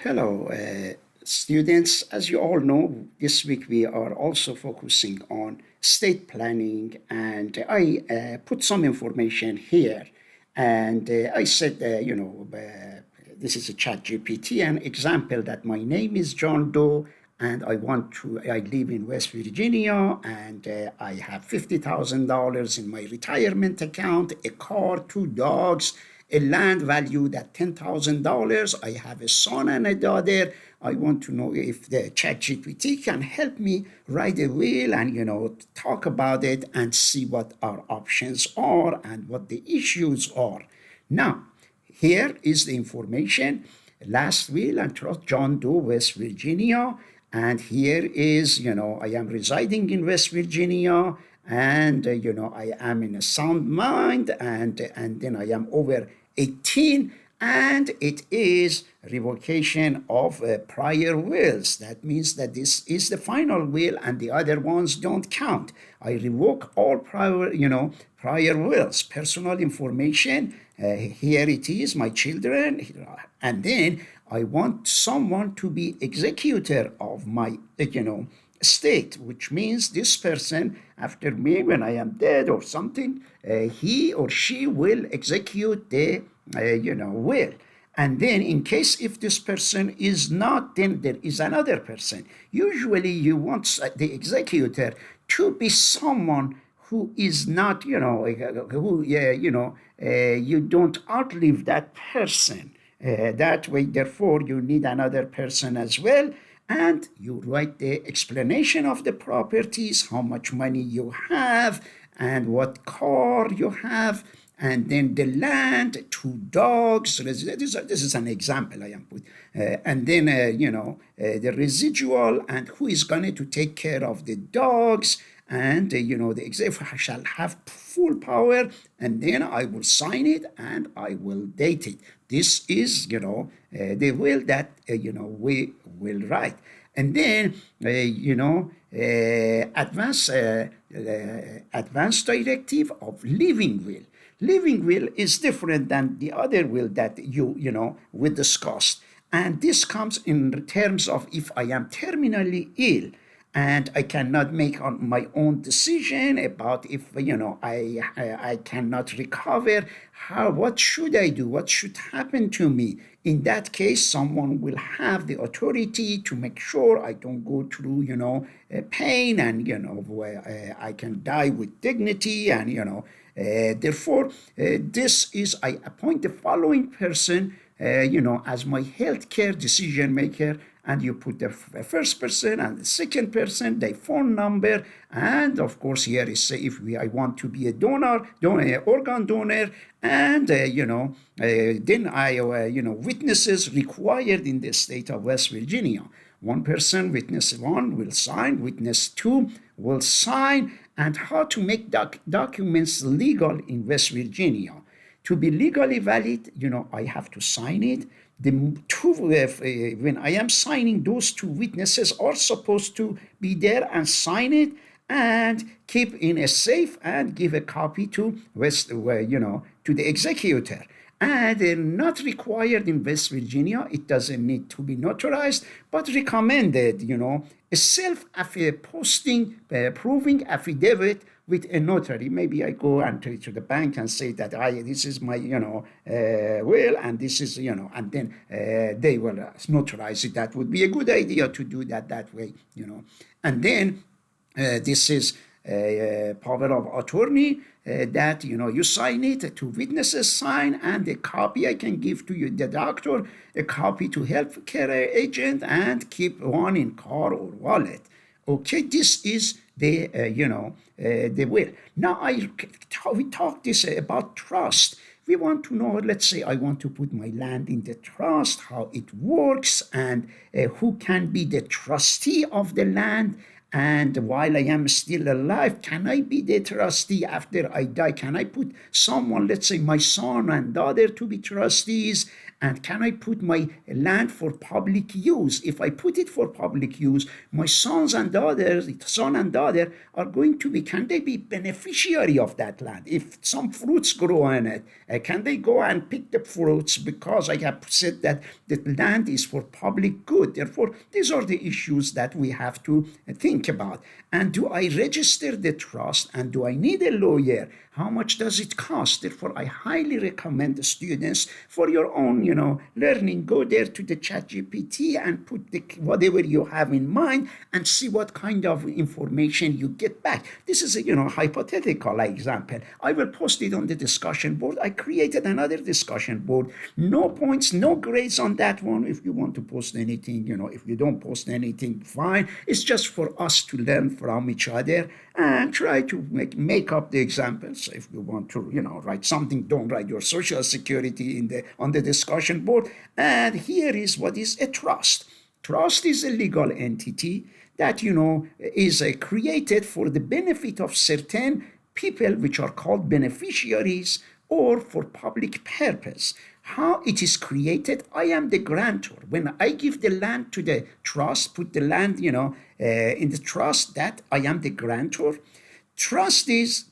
Hello, students. As you all know, this week we are also focusing on state planning, and I put some information here. And I said, this is a chat GPT, an example that my name is John Doe, and I live in West Virginia, and I have $50,000 in my retirement account, a car, two dogs, a land valued at $10,000. I have a son and a daughter. I want to know if the ChatGPT can help me write a will and talk about it and see what our options are and what the issues are. Now, here is the information. Last will and trust, John Doe, West Virginia. And here is, I am residing in West Virginia, and I am in a sound mind, and then I am over 18, and it is revocation of prior wills. That means that this is the final will and the other ones don't count. I revoke all prior wills. Personal information, here it is, my children, and then I want someone to be executor of my estate, which means this person, after me, when I am dead or something, he or she will execute the will. And then, in case if this person is not, then there is another person. Usually, you want the executor to be someone who is not, you don't outlive that person. That way, therefore, you need another person as well. And you write the explanation of the properties, how much money you have, and what car you have, and then the land, two dogs. This is an example I am put. And then, the residual and who is going to take care of the dogs. And, the executive shall have full power, and then I will sign it and I will date it. This is, the will that, we will write. And then, advanced directive of living will. Living will is different than the other will that we discussed. And this comes in terms of if I am terminally ill and I cannot make on my own decision about if I cannot recover. What should I do? What should happen to me? In that case, someone will have the authority to make sure I don't go through pain, and I can die with dignity, and therefore this is I appoint the following person as my healthcare decision maker, and you put the first person and the second person, their phone number, and of course here is say if I want to be a organ donor, and then I witnesses required in the state of West Virginia. One person, witness one, will sign, witness two will sign, and how to make documents legal in West Virginia. To be legally valid, I have to sign it. The two, when I am signing, those two witnesses are supposed to be there and sign it and keep in a safe and give a copy to to the executor. And they're not required in West Virginia. It doesn't need to be notarized, but recommended, a self-posting, proving affidavit with a notary. Maybe I go and to the bank and say that this is my will, and this is and then they will notarize it. That would be a good idea to do that way, and then this is power of attorney that you sign it, two witnesses sign, and a copy I can give to you, the doctor, a copy to healthcare agent, and keep one in car or wallet. Okay, this is the will. Now we talk this about trust. We want to know, let's say I want to put my land in the trust, how it works, and who can be the trustee of the land, And while I am still alive, can I be the trustee after I die? Can I put someone, let's say my son and daughter, to be trustees? And can I put my land for public use? If I put it for public use, my son and daughter are going to be, can they be beneficiary of that land? If some fruits grow on it, can they go and pick the fruits because I have said that the land is for public good? Therefore, these are the issues that we have to think about. And do I register the trust? And do I need a lawyer? How much does it cost? Therefore, I highly recommend the students for your own, learning, go there to the ChatGPT and put whatever you have in mind and see what kind of information you get back. This is a, hypothetical example. I will post it on the discussion board. I created another discussion board. No points, no grades on that one. If you want to post anything, if you don't post anything, fine. It's just for us to learn from each other and try to make up the examples. If you want to, write something, don't write your social security on the discussion board. And here is what is a trust. Trust is a legal entity that, is created for the benefit of certain people, which are called beneficiaries, or for public purpose. How it is created? I am the grantor. When I give the land to the trust, put the land, in the trust, that I am the grantor. Trust is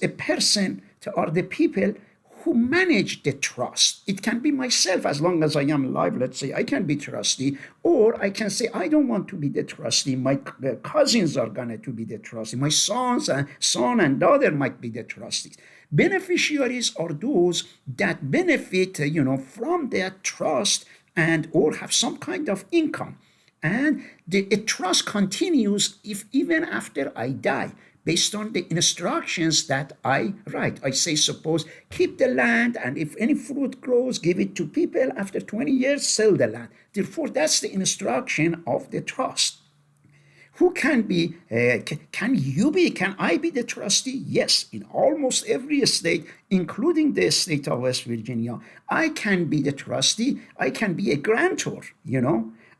a person or the people who manage the trust. It can be myself as long as I am alive. Let's say I can be trustee, or I can say I don't want to be the trustee. My cousins are going to be the trustee. My son and daughter might be the trustees. Beneficiaries are those that benefit, from their trust and or have some kind of income. And the trust continues if even after I die, based on the instructions that I write. I say, suppose, keep the land, and if any fruit grows, give it to people. After 20 years, sell the land. Therefore, that's the instruction of the trust. Who can be, can I be the trustee? Yes, in almost every state, including the state of West Virginia, I can be the trustee. I can be a grantor,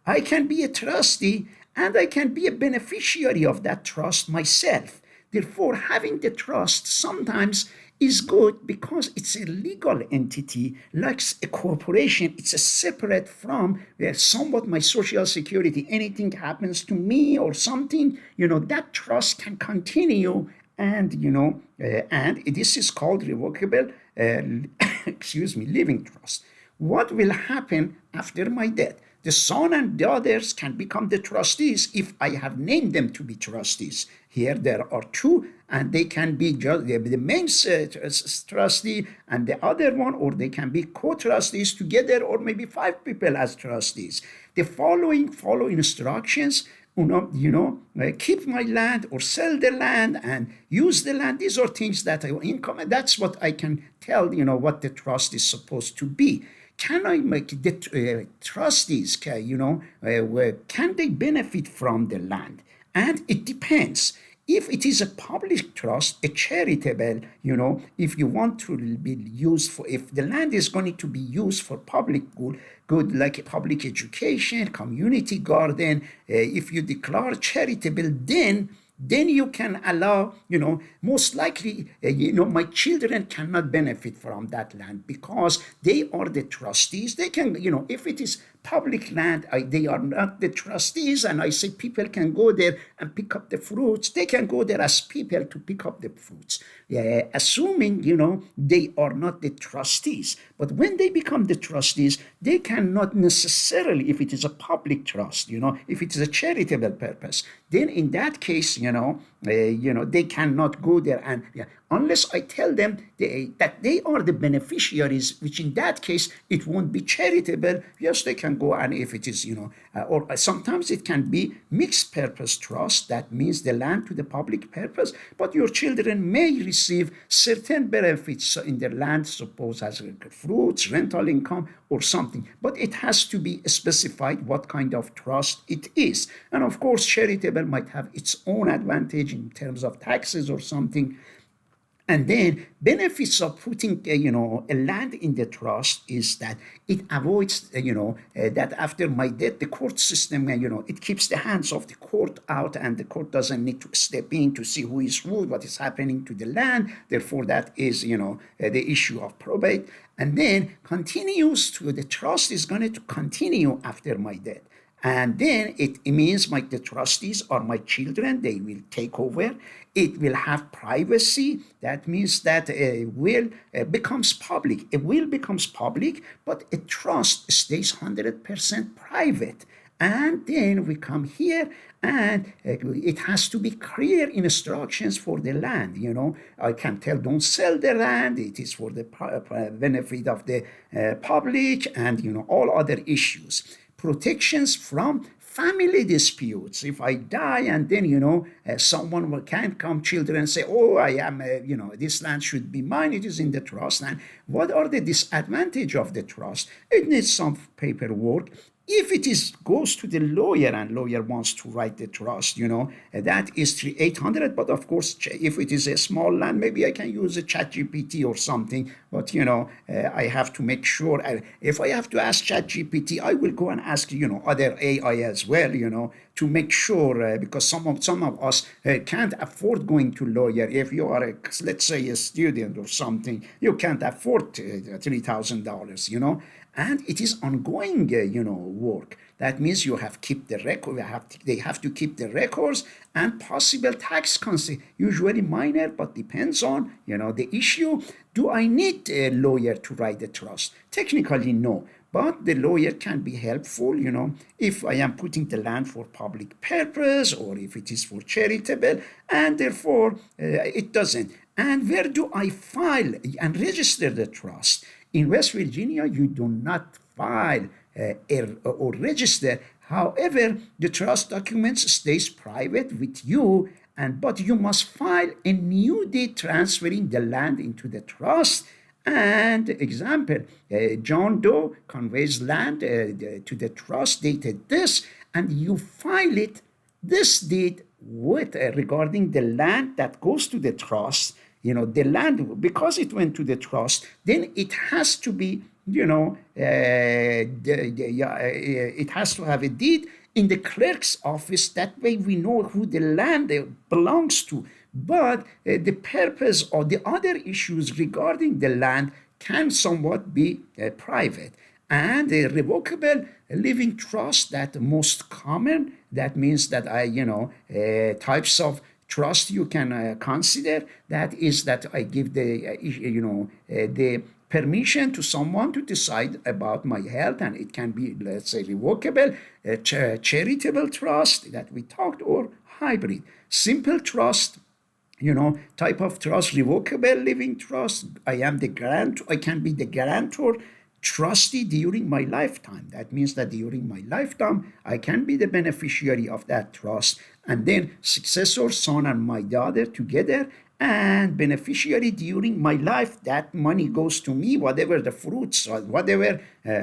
I can be a trustee, and I can be a beneficiary of that trust myself. Therefore, having the trust sometimes is good because it's a legal entity, like a corporation. It's a separate from somewhat my social security. Anything happens to me or something, that trust can continue. And, and this is called revocable, living trust. What will happen after my death? The son and daughters can become the trustees if I have named them to be trustees. Here there are two, and they can be just the main trustee and the other one, or they can be co-trustees together, or maybe 5 people as trustees. The following follow instructions. Keep my land or sell the land and use the land. These are things that are income. And that's what I can tell, what the trust is supposed to be. Can I make the trustees, can they benefit from the land? And it depends. If it is a public trust, a charitable, if you want to be used for, if the land is going to be used for public good like public education, community garden, if you declare charitable, then you can allow, most likely, my children cannot benefit from that land because they are the trustees. They can, if it is public land, they are not the trustees, and I say people can go there and pick up the fruits. They can go there as people to pick up the fruits, assuming, they are not the trustees. But when they become the trustees, they cannot necessarily, if it is a public trust, if it is a charitable purpose, then in that case, they cannot go there and unless I tell them that they are the beneficiaries, which in that case it won't be charitable. Yes, they can go, and if it is, or sometimes it can be mixed purpose trust. That means the land to the public purpose, but your children may receive certain benefits in their land, suppose as fruits, rental income, or something. But it has to be specified what kind of trust it is. And of course, charitable might have its own advantage in terms of taxes or something. And then benefits of putting, a land in the trust is that it avoids, that after my death, the court system, it keeps the hands of the court out, and the court doesn't need to step in to see who is who, what is happening to the land. Therefore, that is, the issue of probate. And then continues to the trust is going to continue after my death. And then it means the trustees are my children. They will take over. It will have privacy. That means that a will becomes public. A will becomes public, but a trust stays 100% private. And then we come here, and it has to be clear instructions for the land. I can tell, don't sell the land. It is for the benefit of the public, and all other issues. Protections from family disputes. If I die, and then someone can come, children, and say, oh, I am this land should be mine, it is in the trust. And what are the disadvantage of the trust? It needs some paperwork. If it goes to the lawyer, and lawyer wants to write the trust, that is 800. But of course, if it is a small land, maybe I can use a ChatGPT or something. But I have to make sure. If I have to ask ChatGPT, I will go and ask other AI as well. To make sure, because some of us can't afford going to lawyer. If you are let's say a student or something, you can't afford $3,000. And it is ongoing, work. That means you have keep the record. They have to keep the records and possible tax consequences. Usually minor, but depends on the issue. Do I need a lawyer to write the trust? Technically, no. But the lawyer can be helpful, if I am putting the land for public purpose, or if it is for charitable, and therefore it doesn't. And where do I file and register the trust? In West Virginia, you do not file or register. However, the trust documents stays private with you, but you must file a new deed transferring the land into the trust. And example, John Doe conveys land to the trust dated this, and you file it, this deed, with regarding the land that goes to the trust. The land, because it went to the trust, then it has to be, it has to have a deed in the clerk's office. That way we know who the land belongs to. But the purpose or the other issues regarding the land can somewhat be private. And a revocable living trust, that most common, that means that types of trust you can consider, that is that I give the permission to someone to decide about my health, and it can be, let's say, revocable, charitable trust that we talked, or hybrid. Simple trust, type of trust, revocable living trust. I can be the guarantor, trustee during my lifetime. That means that during my lifetime, I can be the beneficiary of that trust. And then successor, son and my daughter together, and beneficiary during my life. That money goes to me, whatever the fruits or whatever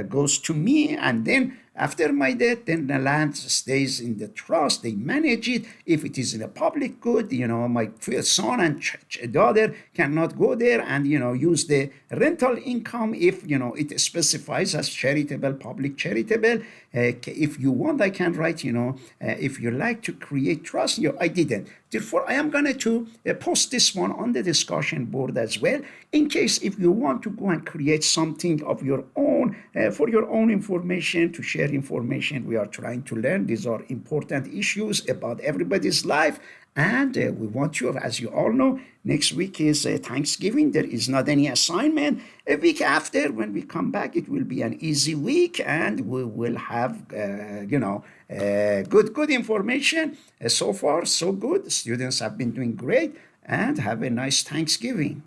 goes to me. And then after my death, then the land stays in the trust. They manage it. If it is in a public good, my son and daughter cannot go there and, use the rental income if, it specifies as charitable, public charitable. If you want, I can write, if you like to create trust. I didn't. Therefore, I am going to post this one on the discussion board as well, in case if you want to go and create something of your own, for your own information, to share information we are trying to learn. These are important issues about everybody's life. And we want you, as you all know, next week is Thanksgiving. There is not any assignment. A week after, when we come back, it will be an easy week, and we will have, good information. So far, so good. The students have been doing great, and have a nice Thanksgiving.